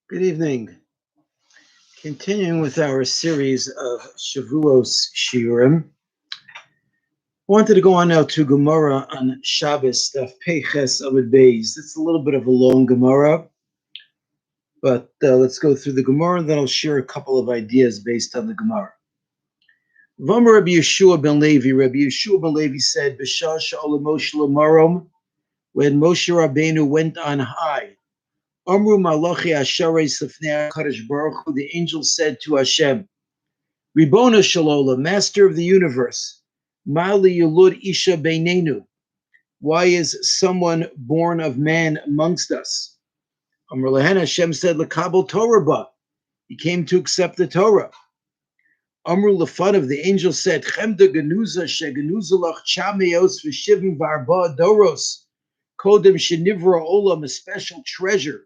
Good evening. Continuing with our series of Shavuos Shiurim, wanted to go on now to Gemara on Shabbos, Daf Peiches Amud Beis. It's a little bit of a long Gemara, but let's go through the Gemara, and then I'll share a couple of ideas based on the Gemara. V'amar Rabbi Yeshua ben Levi. Rabbi Yeshua ben Levi said, "B'shah she'olam Moshe l'marom," when Moshe Rabbeinu went on high. Amru Malachi Ashares Lifnei HaKadosh Baruch Hu, the angel said to Hashem, Ribona Shalola, Master of the universe, Mali Yulud Isha Beinenu, why is someone born of man amongst us? Amr Lehen, Hashem said, Lekabel Torah ba, he came to accept the Torah. Amru Lefanav, the angel said, Chemda Genuza Shegenuzalach Chameos V'Shivim V'Arba Doros, Kodem Shenivra Olam, a special treasure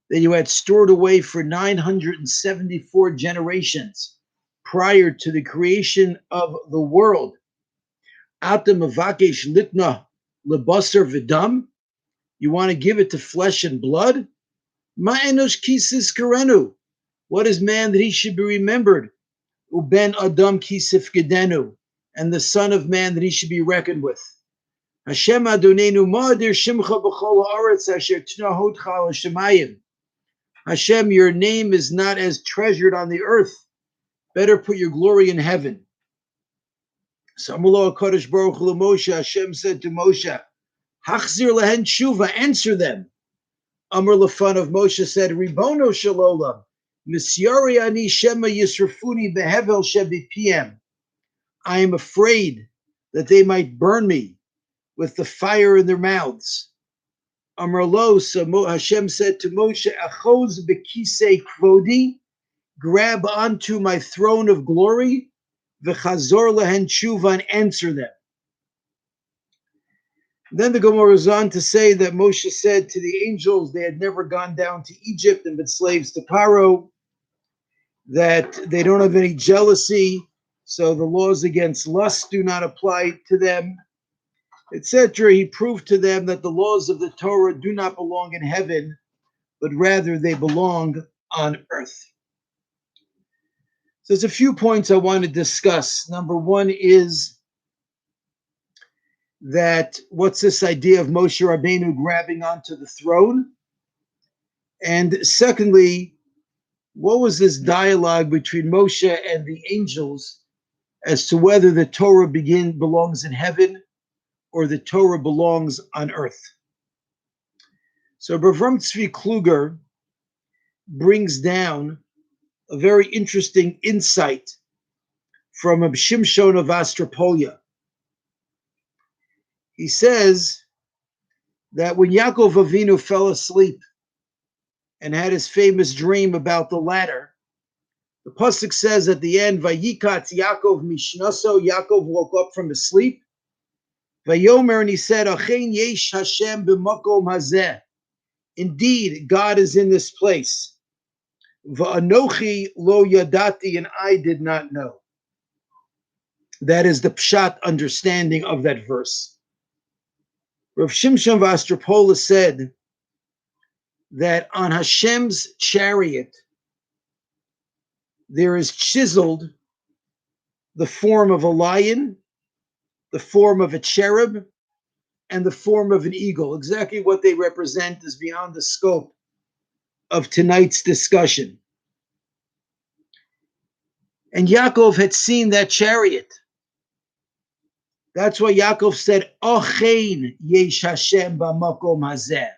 that you had stored away for 974 generations prior to the creation of the world. Atam avakesh litna lebasar v'dam. You want to give it to flesh and blood? Ma'enosh kisis karenu. What is man that he should be remembered? Uben adam kisif gedenu. And the son of man that he should be reckoned with. Hashem Adonenu ma'adir shimcha b'chol ha'aretz asher tnahotcha al shemayim. Hashem, your name is not as treasured on the earth. Better put your glory in heaven. Samalo HaKadosh Baruch Hu Moshe, Hashem said to Moshe, Hachzir lehen tshuva, answer them. Amar Lefanav, Moshe said, Ribono shalolam, Misyari ani shema yisrafuni behevel shebipiem. I am afraid that they might burn me with the fire in their mouths. Amar lo, so Hashem said to Moshe, Achoz bekisei kvodi, grab onto my throne of glory, v'chazor lehen tshuva, and answer them. Then the Gemara goes on to say that Moshe said to the angels, they had never gone down to Egypt and been slaves to Paro, that they don't have any jealousy, so the laws against lust do not apply to them, etc. He proved to them that the laws of the Torah do not belong in heaven, but rather they belong on earth. So there's a few points I want to discuss. Number one is that what's this idea of Moshe Rabbeinu grabbing onto the throne? And secondly, what was this dialogue between Moshe and the angels as to whether the Torah belongs in heaven or the Torah belongs on earth? So Bavram Tzvi Kluger brings down a very interesting insight from Reb Shimshon of Astropolia. He says that when Yaakov Avinu fell asleep and had his famous dream about the ladder, the pasuk says at the end, Vayikatz Yaakov mishnaso, Yaakov woke up from his sleep, Vayomer, and he said, Achein yesh Hashem b'makom hazeh. Indeed, God is in this place. Va'anochi lo yadati, and I did not know. That is the pshat understanding of that verse. Rav Shimshon Vastropola said that on Hashem's chariot there is chiseled the form of a lion, the form of a cherub, and the form of an eagle. Exactly what they represent is beyond the scope of tonight's discussion. And Yaakov had seen that chariot. That's why Yaakov said, Achein yesh Hashem b'makom hazeh.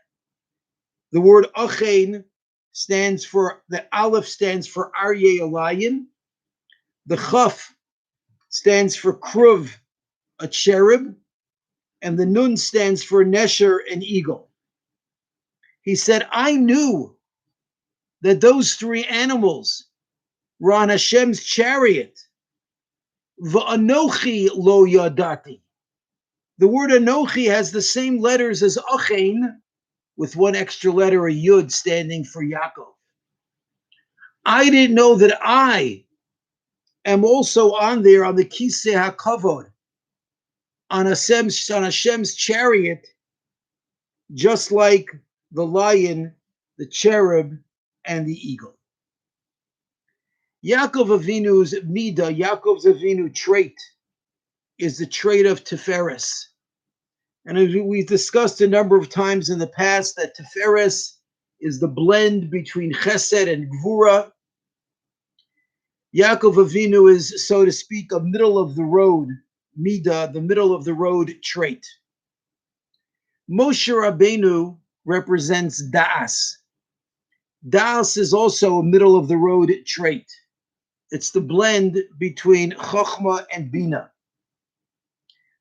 The word Achein stands for, the Aleph stands for Aryeh, a lion. The Chaf stands for Kruv, a cherub. And the Nun stands for Nesher, an eagle. He said, I knew that those three animals were on Hashem's chariot. V'anochi lo yadati. The word Anochi has the same letters as Achein, with one extra letter, a Yud, standing for Yaakov. I didn't know that I am also on there on the Kisei HaKavod, on Hashem's chariot, just like the lion, the cherub, and the eagle. Yaakov Avinu's midah, Yaakov's Avinu trait, is the trait of Tiferes. And as we've discussed a number of times in the past, that Tiferes is the blend between Chesed and Gvura. Yaakov Avinu is, so to speak, a middle of the road midah, the middle of the road trait. Moshe Rabbeinu represents Da'as. Da'as is also a middle of the road trait. It's the blend between Chokhmah and Bina.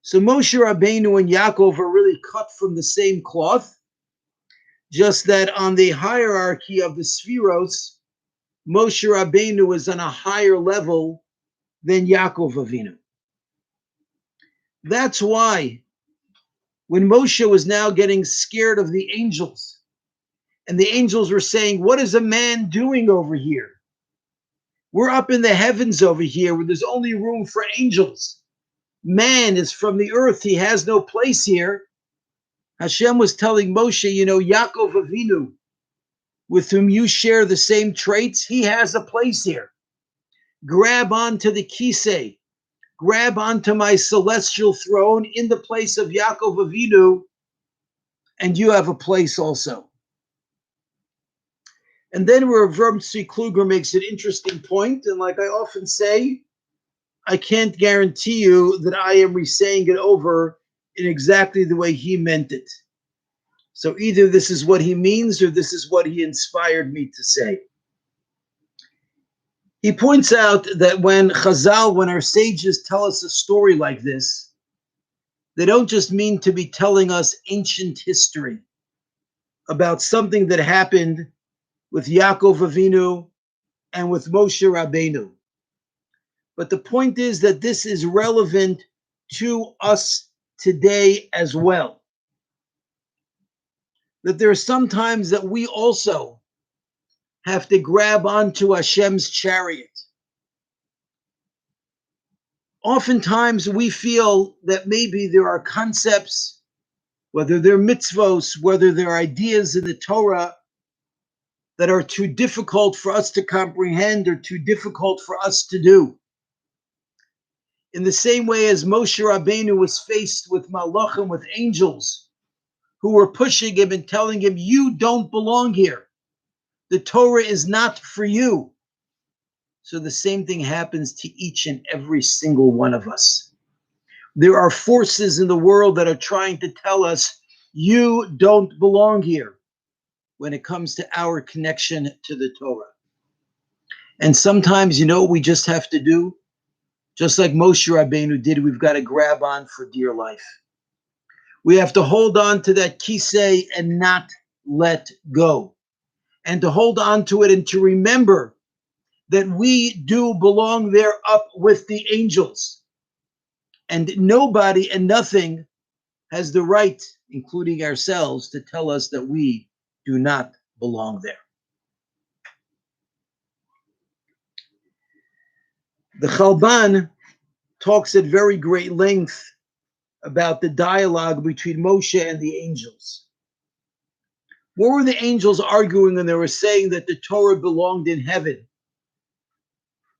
So Moshe Rabbeinu and Yaakov are really cut from the same cloth, just that on the hierarchy of the Sfiros, Moshe Rabbeinu is on a higher level than Yaakov Avinu. That's why when Moshe was now getting scared of the angels, and the angels were saying, "What is a man doing over here? We're up in the heavens over here where there's only room for angels. Man is from the earth. He has no place here." Hashem was telling Moshe, Yaakov Avinu, with whom you share the same traits, he has a place here. Grab onto the kisei. Grab onto my celestial throne in the place of Yaakov Avinu, and you have a place also. And then where Rav Tzvi Kluger makes an interesting point, and like I often say, I can't guarantee you that I am re-saying it over in exactly the way he meant it. So either this is what he means or this is what he inspired me to say. He points out that when Chazal, when our sages tell us a story like this, they don't just mean to be telling us ancient history about something that happened with Yaakov Avinu and with Moshe Rabbeinu. But the point is that this is relevant to us today as well. That there are some times that we also have to grab onto Hashem's chariot. Oftentimes we feel that maybe there are concepts, whether they're mitzvos, whether they're ideas in the Torah, that are too difficult for us to comprehend or too difficult for us to do. In the same way as Moshe Rabbeinu was faced with malachim, with angels, who were pushing him and telling him, "You don't belong here. The Torah is not for you." So the same thing happens to each and every single one of us. There are forces in the world that are trying to tell us, "You don't belong here," when it comes to our connection to the Torah. And sometimes, what we just have to do? Just like Moshe Rabbeinu did, we've got to grab on for dear life. We have to hold on to that kisei and not let go. And to hold on to it and to remember that we do belong there up with the angels. And nobody and nothing has the right, including ourselves, to tell us that we do not belong there. The Chalban talks at very great length about the dialogue between Moshe and the angels. What were the angels arguing when they were saying that the Torah belonged in heaven?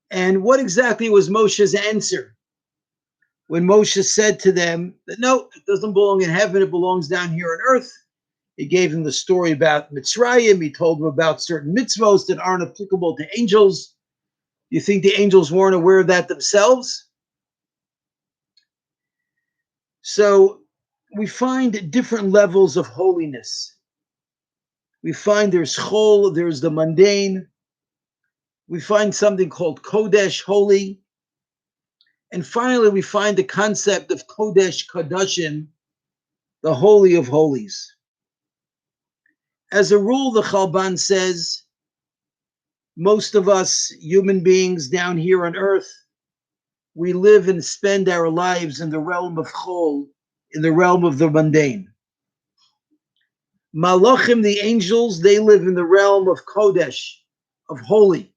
And what exactly was Moshe's answer when Moshe said to them that no, it doesn't belong in heaven, it belongs down here on earth? He gave them the story about Mitzrayim. He told them about certain mitzvos that aren't applicable to angels. You think the angels weren't aware of that themselves? So we find different levels of holiness. We find there's chol, there's the mundane. We find something called kodesh, holy. And finally, we find the concept of kodesh kadashim, the holy of holies. As a rule, the Chalban says, most of us human beings down here on earth, we live and spend our lives in the realm of chol, in the realm of the mundane. Malachim, the angels, they live in the realm of kodesh, of holy.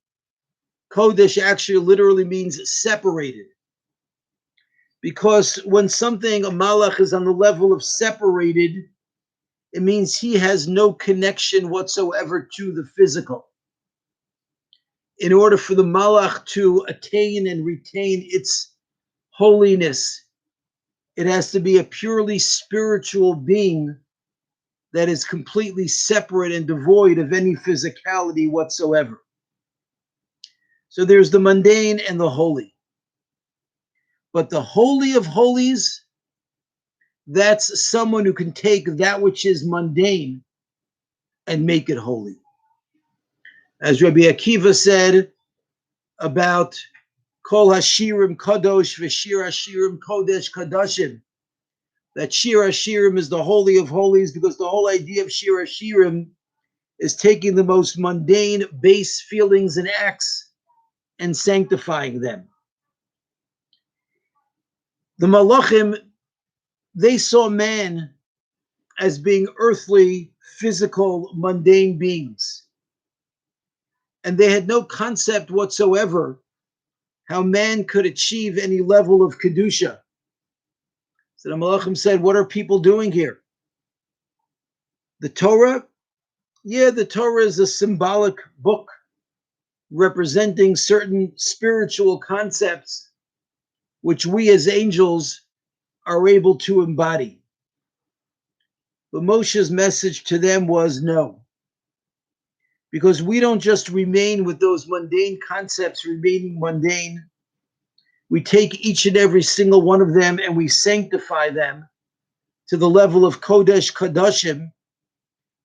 Kodesh actually literally means separated. Because when something, a malach, is on the level of separated, it means he has no connection whatsoever to the physical. in order for the malach to attain and retain its holiness, it has to be a purely spiritual being that is completely separate and devoid of any physicality whatsoever. So there's the mundane and the holy. But the holy of holies, that's someone who can take that which is mundane and make it holy. As Rabbi Akiva said about Kol Hashirim Kadosh V'Shir Hashirim Kodesh Kadashim, that Shir Hashirim is the holy of holies, because the whole idea of Shir Hashirim is taking the most mundane, base feelings and acts and sanctifying them. The Malachim, they saw man as being earthly, physical, mundane beings. And they had no concept whatsoever how man could achieve any level of Kedusha. So the Malachim said, what are people doing here? The Torah? Yeah, the Torah is a symbolic book representing certain spiritual concepts which we as angels are able to embody. But Moshe's message to them was no. Because we don't just remain with those mundane concepts remaining mundane. We take each and every single one of them and we sanctify them to the level of Kodesh Kadashim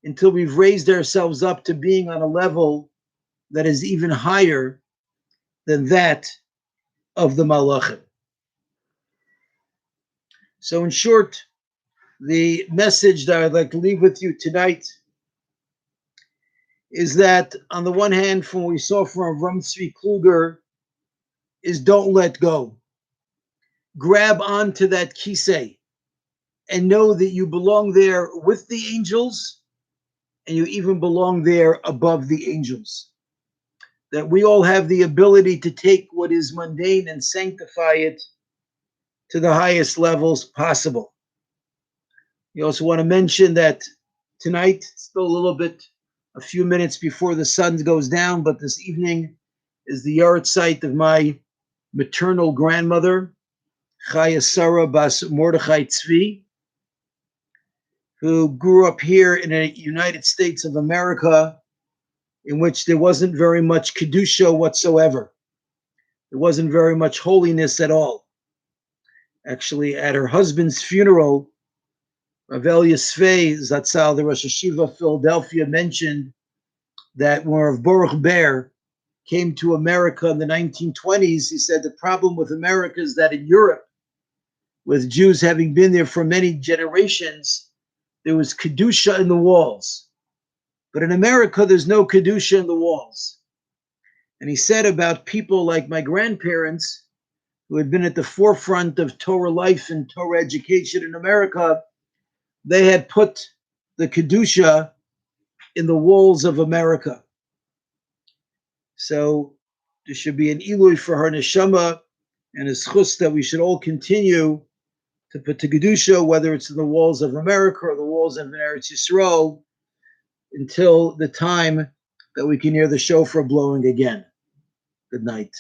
until we've raised ourselves up to being on a level that is even higher than that of the Malachim. So in short, the message that I'd like to leave with you tonight is that, on the one hand, from what we saw from Avram Tzvi Kluger, is don't let go. Grab onto that kisei and know that you belong there with the angels, and you even belong there above the angels. That we all have the ability to take what is mundane and sanctify it to the highest levels possible. You also want to mention that tonight, still a little bit, a few minutes before the sun goes down, but this evening is the yahrzeit of my maternal grandmother, Chaya Sarah Bas Mordechai Tzvi, who grew up here in the United States of America, in which there wasn't very much Kedusha whatsoever. There wasn't very much holiness at all. Actually, at her husband's funeral, Rav Elia Svei Zatzal, the Rosh Hashiva of Philadelphia, mentioned that when Rav Baruch Ber came to America in the 1920s, he said the problem with America is that in Europe, with Jews having been there for many generations, there was Kedusha in the walls. But in America, there's no Kedusha in the walls. And he said about people like my grandparents, who had been at the forefront of Torah life and Torah education in America, they had put the Kedusha in the walls of America. So there should be an Eloi for her neshama and a schus that we should all continue to put the Kedusha, whether it's in the walls of America or the walls of Eretz Yisrael, until the time that we can hear the shofar blowing again. Good night.